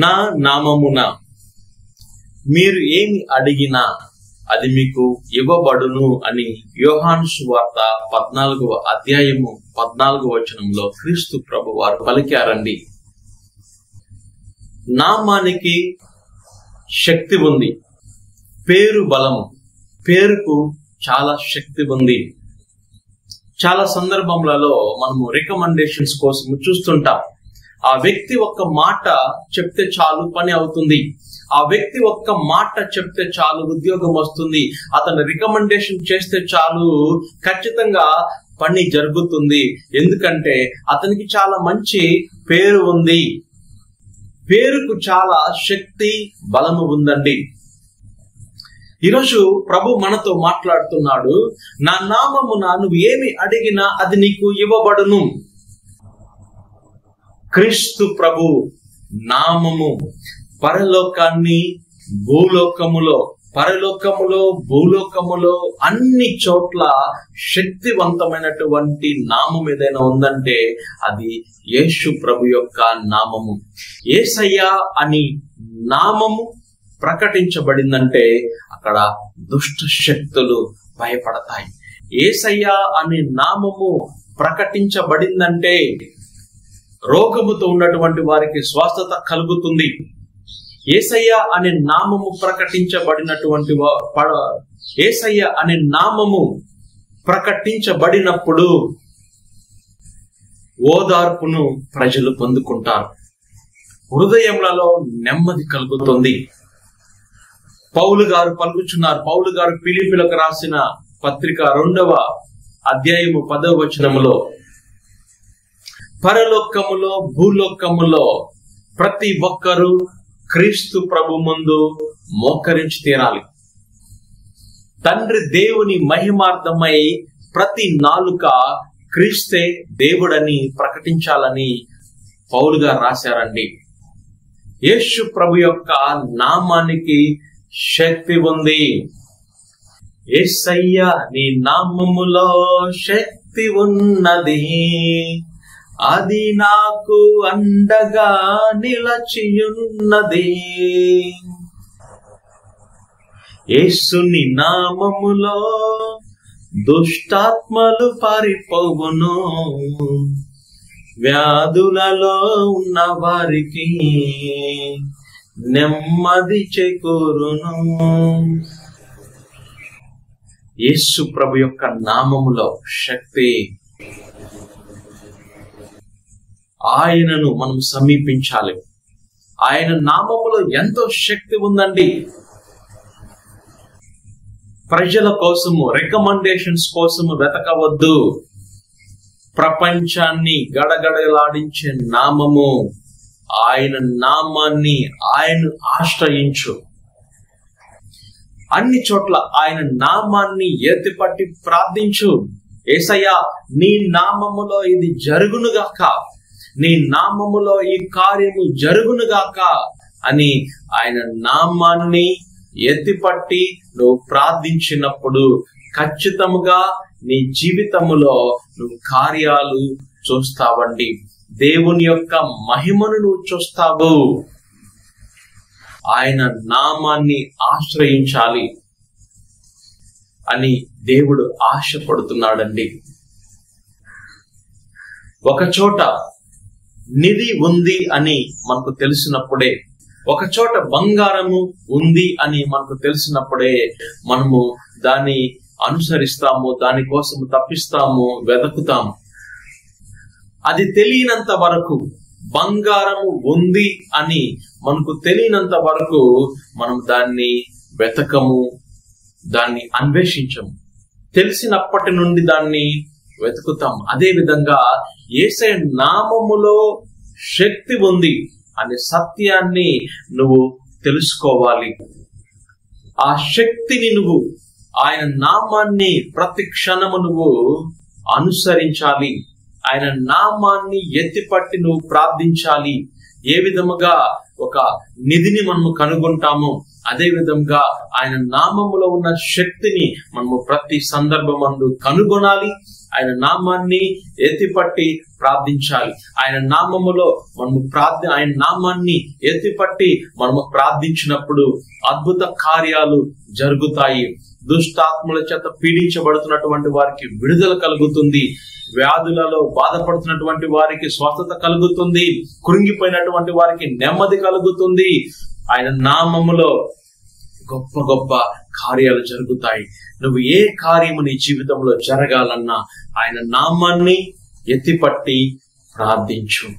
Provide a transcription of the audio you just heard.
నా నామమున మీరు ఏమి అడిగినా అది మీకు ఇవ్వబడును అని యోహాను సువార్త 14వ అధ్యాయము 14వ వచనంలో క్రీస్తు ప్రభు వారు పలికారండి. నామానికి శక్తి ఉంది, పేరు బలము, పేరుకు చాలా శక్తి ఉంది. చాలా సందర్భములలో మనము రికమెండేషన్స్ కోసం చూస్తుంటాం. ఆ వ్యక్తి ఒక్క మాట చెప్తే చాలు పని అవుతుంది, ఆ వ్యక్తి ఒక్క మాట చెప్తే చాలు ఉద్యోగం వస్తుంది, అతను రికమెండేషన్ చేస్తే చాలు ఖచ్చితంగా పని జరుగుతుంది. ఎందుకంటే అతనికి చాలా మంచి పేరు ఉంది, పేరుకు చాలా శక్తి బలము ఉందండి. ఈరోజు ప్రభు మనతో మాట్లాడుతున్నాడు. నా నామమున నువ్వు ఏమి అడిగినా అది నీకు ఇవ్వబడును. క్రీస్తు ప్రభు నామము పరలోకాన్ని భూలోకములో అన్ని చోట్ల శక్తివంతమైనటువంటి నామం ఏదైనా ఉందంటే అది యేసు ప్రభు యొక్క నామము. యేసయ్య అని నామము ప్రకటించబడిందంటే అక్కడ దుష్ట శక్తులు భయపడతాయి. యేసయ్య అనే నామము ప్రకటించబడిందంటే రోగముతో ఉన్నటువంటి వారికి స్వస్థత కలుగుతుంది. యేసయ్య అనే నామము యేసయ్య అనే నామము ప్రకటించబడినప్పుడు ఓదార్పును ప్రజలు పొందుకుంటారు, హృదయములలో నెమ్మది కలుగుతుంది. పౌలు గారు పలుకుచున్నారు. పౌలు గారు ఫిలిప్పీలకు రాసిన పత్రిక 2వ అధ్యాయము 10వ వచనములో, పరలోకములో భూలోకములో ప్రతి ఒక్కరూ క్రీస్తు ప్రభు ముందు మోకరించి తీరాలి. తండ్రి దేవుని మహిమార్థమై ప్రతి నాలుక క్రీస్తే దేవుడని ప్రకటించాలని పౌలు గారు రాశారండి. యేసు ప్రభు యొక్క నామానికి శక్తి ఉంది. యేసయ్య నీ నామములో శక్తి ఉన్నది, అది నాకు అండగా నిలచియున్నది. యేసుని నామములో దుష్టాత్మలు పారిపోవును, వ్యాధులలో ఉన్న వారికి నెమ్మది చేకూరును. యేసు ప్రభు యొక్క నామములో శక్తి. ఆయనను మనం సమీపించాలి. ఆయన నామములో ఎంతో శక్తి ఉందండి. ప్రజల కోసము, రికమెండేషన్స్ కోసము వెతకవద్దు. ప్రపంచాన్ని గడగడలాడించే నామము ఆయన నామాన్ని ఆయన ఆశ్రయించు. అన్ని చోట్ల ఆయన నామాన్ని ఎత్తిపట్టి ప్రార్థించు. యేసయ్యా నీ నామములో ఇది జరుగునుగాక, నీ నామములో ఈ కార్యము జరుగునుగాక అని ఆయన నామాన్ని ఎత్తిపట్టి నువ్వు ప్రార్థించినప్పుడు ఖచ్చితంగా నీ జీవితములో నువ్వు కార్యాలు చూస్తావండి. దేవుని యొక్క మహిమను నువ్వు చూస్తావు. ఆయన నామాన్ని ఆశ్రయించాలి అని దేవుడు ఆశపడుతున్నాడండి. ఒక చోట నిధి ఉంది అని మనకు తెలిసినప్పుడే, ఒక చోట బంగారము ఉంది అని మనకు తెలిసినప్పుడే మనము దాన్ని అనుసరిస్తాము, దానికోసం తప్పిస్తాము, వెతుకుతాము. అది తెలియనంత వరకు, బంగారము ఉంది అని మనకు తెలియనంత వరకు మనం దాన్ని వెతకము, దాన్ని అన్వేషించము. తెలిసినప్పటి నుండి దాన్ని వెతుకుతాం. అదే విధంగా యేసయ్య నామములో శక్తి ఉంది అనే సత్యాన్ని నువ్వు తెలుసుకోవాలి. ఆ శక్తిని నువ్వు, ఆయన నామాన్ని ప్రతి క్షణము నువ్వు అనుసరించాలి. ఆయన నామాన్ని ఎత్తిపట్టి నువ్వు ప్రార్థించాలి. ఏ విధముగా ఒక నిధిని మనము కనుగొంటామో అదే విధంగా ఆయన నామములో ఉన్న శక్తిని మనము ప్రతి సందర్భమందు కనుగొనాలి. ఆయన నామాన్ని ఎత్తిపట్టి ప్రార్థించాలి. ఆయన నామములో మనము ఆయన నామాన్ని ఎత్తిపట్టి మనము ప్రార్థించినప్పుడు అద్భుత కార్యాలు జరుగుతాయి. దుష్టాత్మల చేత పీడించబడుతున్నటువంటి వారికి విడుదల కలుగుతుంది. వ్యాధులలో బాధపడుతున్నటువంటి వారికి స్వస్థత కలుగుతుంది. కృంగిపోయినటువంటి వారికి నెమ్మది కలుగుతుంది. ఆయన నామములో గొప్ప గొప్ప కార్యాలు జరుగుతాయి. నువ్వు ఏ కార్యము నీ జీవితంలో జరగాలన్నా ఆయన నామాన్ని ఎత్తిపట్టి ప్రార్థించు.